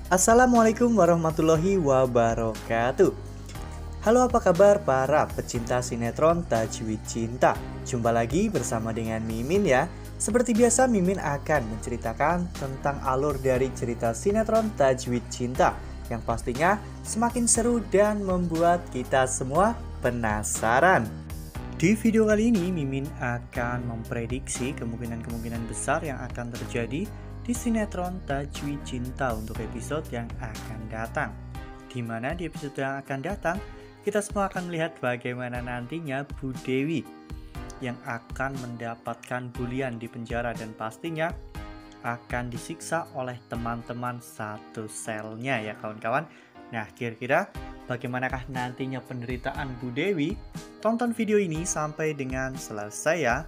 Assalamualaikum warahmatullahi wabarakatuh. Halo, apa kabar para pecinta sinetron Tajwid Cinta? Jumpa lagi bersama dengan Mimin ya. Seperti biasa, Mimin akan menceritakan tentang alur dari cerita sinetron Tajwid Cinta yang pastinya semakin seru dan membuat kita semua penasaran. Di video kali ini, Mimin akan memprediksi kemungkinan-kemungkinan besar yang akan terjadi di sinetron Tajwid Cinta untuk episode yang akan datang. Di mana di episode yang akan datang, kita semua akan melihat bagaimana nantinya Bu Dewi yang akan mendapatkan bulian di penjara dan pastinya akan disiksa oleh teman-teman satu selnya ya kawan-kawan. Nah, kira-kira bagaimanakah nantinya penderitaan Bu Dewi? Tonton video ini sampai dengan selesai ya.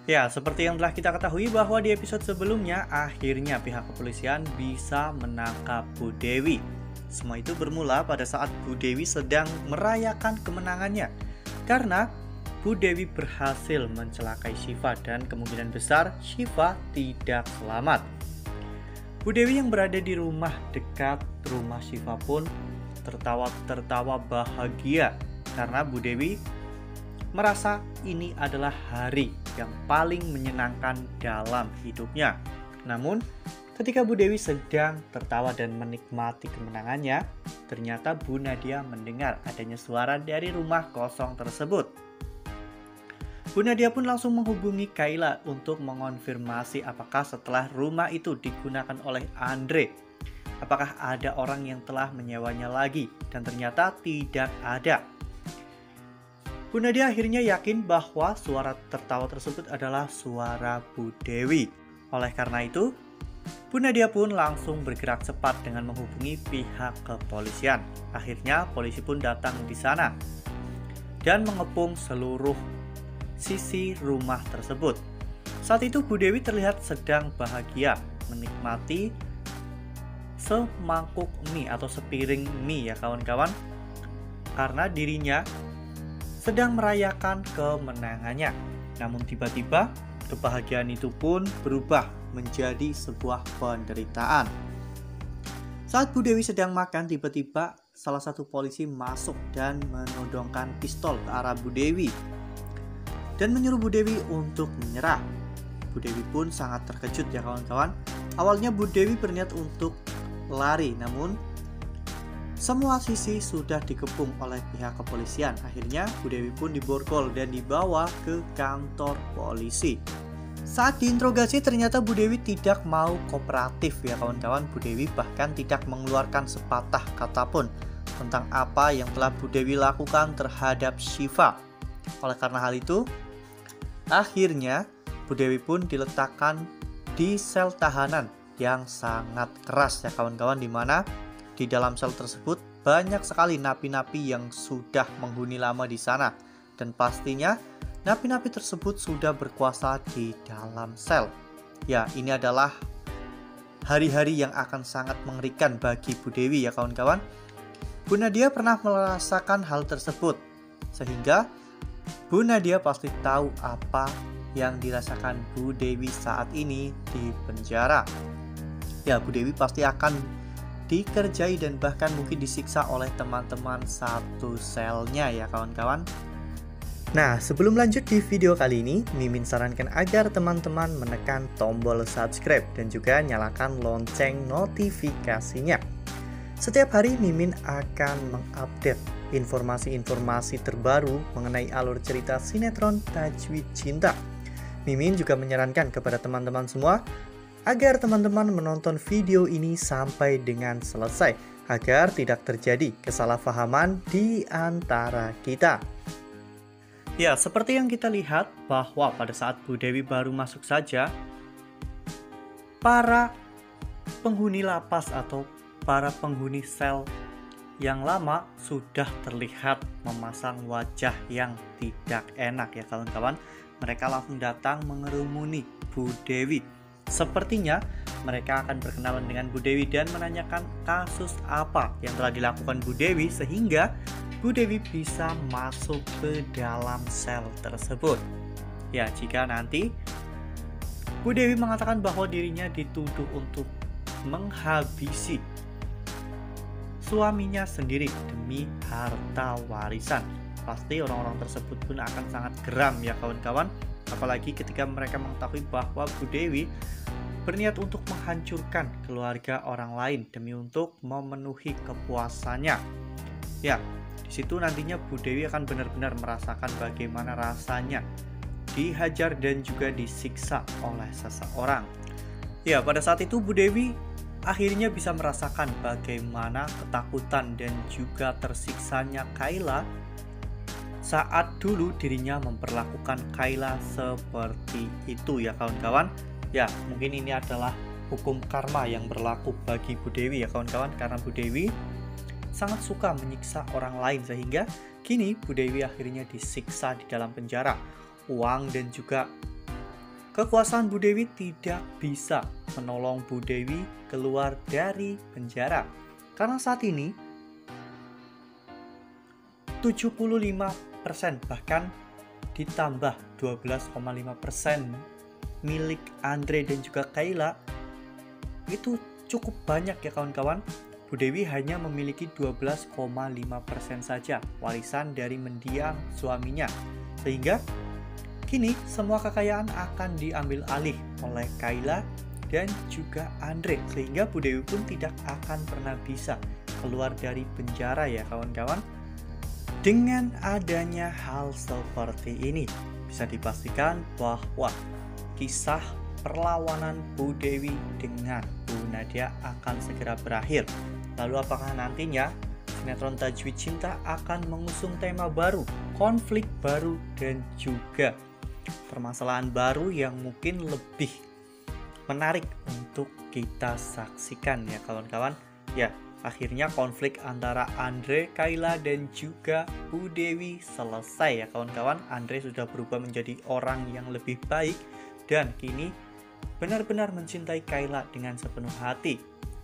Ya, seperti yang telah kita ketahui bahwa di episode sebelumnya, akhirnya pihak kepolisian bisa menangkap Bu Dewi. Semua itu bermula pada saat Bu Dewi sedang merayakan kemenangannya. Karena Bu Dewi berhasil mencelakai Syifa dan kemungkinan besar Syifa tidak selamat. Bu Dewi yang berada di rumah dekat rumah Syifa pun tertawa bahagia karena Bu Dewi merasa ini adalah hari yang paling menyenangkan dalam hidupnya. Namun, ketika Bu Dewi sedang tertawa dan menikmati kemenangannya, ternyata Bu Nadia mendengar adanya suara dari rumah kosong tersebut. Bu Nadia pun langsung menghubungi Kayla untuk mengonfirmasi apakah setelah rumah itu digunakan oleh Andre, apakah ada orang yang telah menyewanya lagi, dan ternyata tidak ada. Bu Nadia akhirnya yakin bahwa suara tertawa tersebut adalah suara Bu Dewi. Oleh karena itu, Bu Nadia pun langsung bergerak cepat dengan menghubungi pihak kepolisian. Akhirnya polisi pun datang di sana dan mengepung seluruh sisi rumah tersebut. Saat itu Bu Dewi terlihat sedang bahagia menikmati semangkuk mie atau sepiring mie ya kawan-kawan, karena dirinya sedang merayakan kemenangannya. Namun tiba-tiba kebahagiaan itu pun berubah menjadi sebuah penderitaan. Saat Bu Dewi sedang makan, tiba-tiba salah satu polisi masuk dan menodongkan pistol ke arah Bu Dewi dan menyuruh Bu Dewi untuk menyerah. Bu Dewi pun sangat terkejut ya kawan-kawan. Awalnya Bu Dewi berniat untuk lari, namun semua sisi sudah dikepung oleh pihak kepolisian. Akhirnya Bu Dewi pun diborgol dan dibawa ke kantor polisi. Saat diinterogasi ternyata Bu Dewi tidak mau kooperatif ya kawan-kawan. Bu Dewi bahkan tidak mengeluarkan sepatah kata pun tentang apa yang telah Bu Dewi lakukan terhadap Syifa. Oleh karena hal itu, akhirnya Bu Dewi pun diletakkan di sel tahanan yang sangat keras ya kawan-kawan, di mana di dalam sel tersebut banyak sekali napi-napi yang sudah menghuni lama di sana, dan pastinya napi-napi tersebut sudah berkuasa di dalam sel. Ya, ini adalah hari-hari yang akan sangat mengerikan bagi Bu Dewi ya kawan-kawan. Bu Nadia pernah merasakan hal tersebut, sehingga Bu Nadia pasti tahu apa yang dirasakan Bu Dewi saat ini di penjara. Ya, Bu Dewi pasti akan dikerjai dan bahkan mungkin disiksa oleh teman-teman satu selnya ya kawan-kawan. Nah, sebelum lanjut di video kali ini, Mimin sarankan agar teman-teman menekan tombol subscribe dan juga nyalakan lonceng notifikasinya. Setiap hari Mimin akan mengupdate informasi-informasi terbaru mengenai alur cerita sinetron Tajwid Cinta. Mimin juga menyarankan kepada teman-teman semua agar teman-teman menonton video ini sampai dengan selesai, agar tidak terjadi kesalahpahaman di antara kita. Ya, seperti yang kita lihat bahwa pada saat Bu Dewi baru masuk saja, para penghuni lapas atau para penghuni sel yang lama sudah terlihat memasang wajah yang tidak enak ya kawan-kawan. Mereka langsung datang mengerumuni Bu Dewi. Sepertinya mereka akan berkenalan dengan Bu Dewi dan menanyakan kasus apa yang telah dilakukan Bu Dewi sehingga Bu Bu Dewi bisa masuk ke dalam sel tersebut. Ya, jika nanti Bu Dewi mengatakan bahwa dirinya dituduh untuk menghabisi suaminya sendiri demi harta warisan, pasti orang-orang tersebut pun akan sangat geram ya kawan-kawan. Apalagi ketika mereka mengetahui bahwa Bu Dewi berniat untuk menghancurkan keluarga orang lain demi untuk memenuhi kepuasannya. Ya, di situ nantinya Bu Dewi akan benar-benar merasakan bagaimana rasanya dihajar dan juga disiksa oleh seseorang. Ya, pada saat itu Bu Dewi akhirnya bisa merasakan bagaimana ketakutan dan juga tersiksanya Kayla saat dulu dirinya memperlakukan Kayla seperti itu ya kawan-kawan. Ya, mungkin ini adalah hukum karma yang berlaku bagi Bu Dewi ya kawan-kawan, karena Bu Dewi sangat suka menyiksa orang lain sehingga kini Bu Dewi akhirnya disiksa di dalam penjara. Uang dan juga kekuasaan Bu Dewi tidak bisa menolong Bu Dewi keluar dari penjara. Karena saat ini 75% bahkan ditambah 12,5% milik Andre dan juga Kayla itu cukup banyak ya kawan-kawan. Bu Dewi hanya memiliki 12,5% saja warisan dari mendiang suaminya, sehingga kini semua kekayaan akan diambil alih oleh Kayla dan juga Andre, sehingga Bu Dewi pun tidak akan pernah bisa keluar dari penjara ya kawan-kawan. Dengan adanya hal seperti ini, bisa dipastikan bahwa kisah perlawanan Bu Dewi dengan Bu Nadia akan segera berakhir. Lalu apakah nantinya sinetron Tajwid Cinta akan mengusung tema baru, konflik baru, dan juga permasalahan baru yang mungkin lebih menarik untuk kita saksikan ya kawan-kawan. Ya, akhirnya konflik antara Andre, Kayla, dan juga Bu Dewi selesai ya kawan-kawan. Andre sudah berubah menjadi orang yang lebih baik dan kini benar-benar mencintai Kayla dengan sepenuh hati.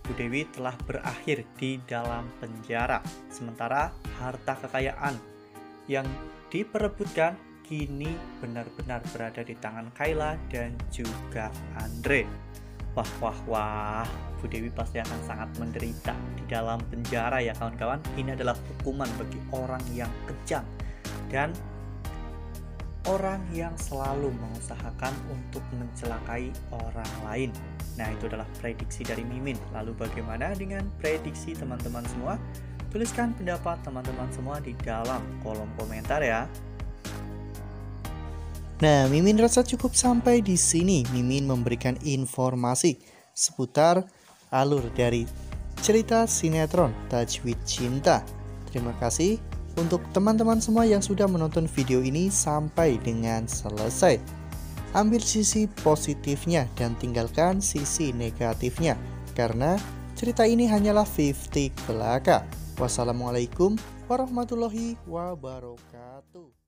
Bu Dewi telah berakhir di dalam penjara, sementara harta kekayaan yang diperebutkan kini benar-benar berada di tangan Kayla dan juga Andre. Wah, Bu Dewi pasti akan sangat menderita di dalam penjara ya kawan-kawan. Ini adalah hukuman bagi orang yang kejam dan orang yang selalu mengusahakan untuk mencelakai orang lain. Nah, itu adalah prediksi dari Mimin. Lalu bagaimana dengan prediksi teman-teman semua? Tuliskan pendapat teman-teman semua di dalam kolom komentar ya. Nah, Mimin rasa cukup sampai di sini. Mimin memberikan informasi seputar alur dari cerita sinetron Tajwid Cinta. Terima kasih untuk teman-teman semua yang sudah menonton video ini sampai dengan selesai. Ambil sisi positifnya dan tinggalkan sisi negatifnya, karena cerita ini hanyalah 50 belaka. Wassalamualaikum warahmatullahi wabarakatuh.